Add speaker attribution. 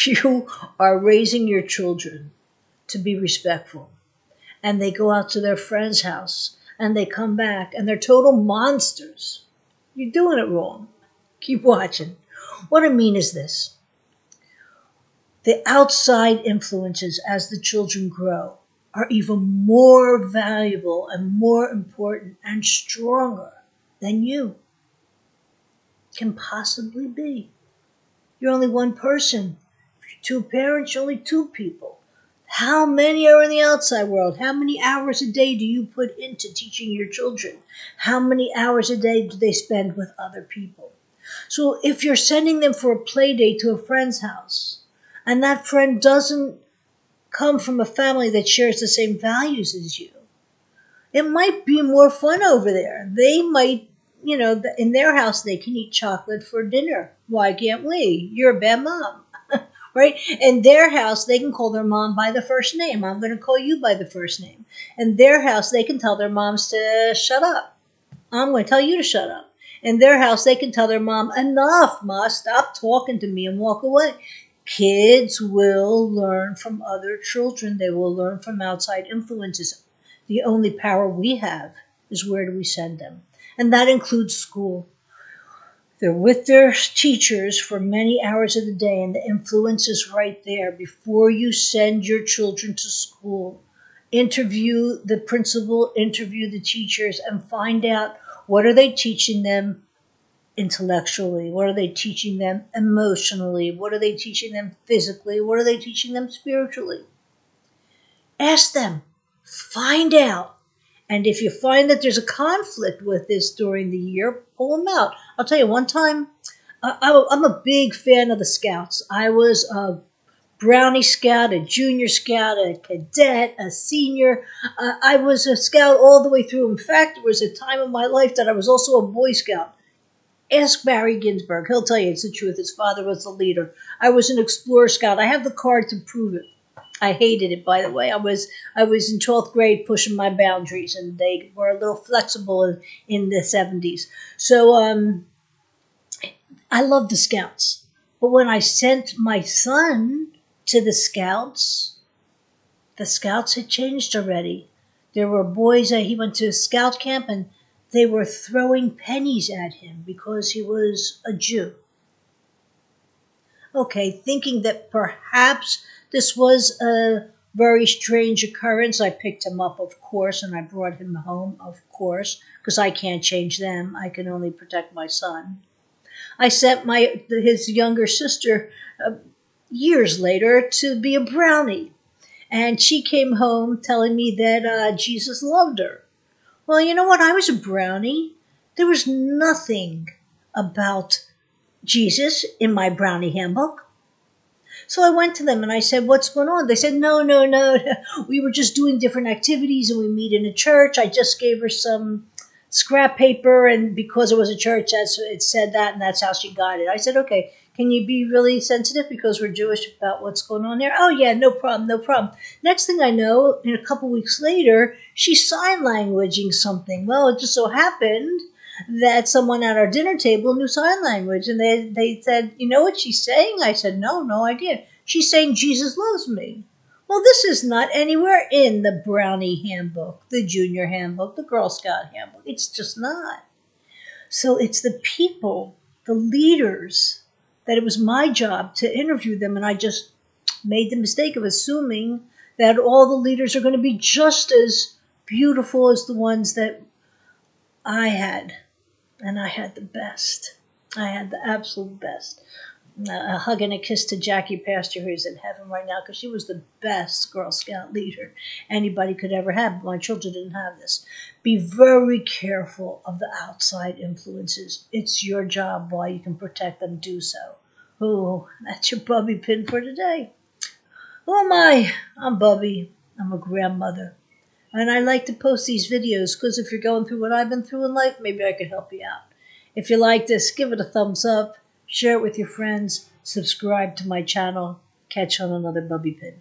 Speaker 1: You are raising your children to be respectful, and they go out to their friend's house and they come back and they're total monsters. You're doing it wrong. Keep watching. What I mean is this: the outside influences as the children grow are even more valuable and more important and stronger than you can possibly be. You're only one person. If you're two parents, you're only two people. How many are in the outside world? How many hours a day do you put into teaching your children? How many hours a day do they spend with other people? So if you're sending them for a play date to a friend's house, and that friend doesn't come from a family that shares the same values as you, it might be more fun over there. They might, in their house they can eat chocolate for dinner. Why can't we? You're a bad mom. Right? In their house, they can call their mom by the first name. I'm going to call you by the first name. In their house, they can tell their moms to shut up. I'm going to tell you to shut up. In their house, they can tell their mom, enough, Ma, stop talking to me, and walk away. Kids will learn from other children. They will learn from outside influences. The only power we have is where do we send them. And that includes school. They're with their teachers for many hours of the day, and the influence is right there. Before you send your children to school, interview the principal, interview the teachers, and find out what are they teaching them intellectually, what are they teaching them emotionally, what are they teaching them physically, what are they teaching them spiritually. Ask them, find out. And if you find that there's a conflict with this during the year, pull them out. I'll tell you, one time, I'm a big fan of the Scouts. I was a Brownie Scout, a Junior Scout, a Cadet, a Senior. I was a Scout all the way through. In fact, there was a time in my life that I was also a Boy Scout. Ask Barry Ginsburg. He'll tell you it's the truth. His father was the leader. I was an Explorer Scout. I have the card to prove it. I hated it, by the way. I was in 12th grade pushing my boundaries, and they were a little flexible in the 70s. So I loved the Scouts. But when I sent my son to the Scouts had changed already. There were boys that he went to Scout camp, and they were throwing pennies at him because he was a Jew. Okay, thinking that perhaps this was a very strange occurrence, I picked him up, of course, and I brought him home, of course, because I can't change them. I can only protect my son. I sent his younger sister years later to be a brownie, and she came home telling me that Jesus loved her. Well, you know what? I was a brownie. There was nothing about Jesus in my brownie handbook. So I went to them and I said, what's going on? They said, no. We were just doing different activities and we meet in a church. I just gave her some scrap paper, and because it was a church, it said that, and that's how she got it. I said, okay, can you be really sensitive because we're Jewish about what's going on there? Oh, yeah, no problem. Next thing I know, in a couple weeks later, she's sign languaging something. Well, it just so happened that someone at our dinner table knew sign language, and they said, you know what she's saying? I said, no idea. She's saying Jesus loves me. Well, this is not anywhere in the Brownie handbook, the Junior handbook, the Girl Scout handbook. It's just not. So it's the people, the leaders, that it was my job to interview them, and I just made the mistake of assuming that all the leaders are going to be just as beautiful as the ones that I had. And I had the best. I had the absolute best. A hug and a kiss to Jackie Pastor, who's in heaven right now, because she was the best Girl Scout leader anybody could ever have. But my children didn't have this. Be very careful of the outside influences. It's your job. While you can protect them, do so. Oh, that's your Bubbie pin for today. Who am I? I'm Bubbie. I'm a grandmother. And I like to post these videos because if you're going through what I've been through in life, maybe I could help you out. If you like this, give it a thumbs up, share it with your friends, subscribe to my channel, catch you on another Bubbie pin.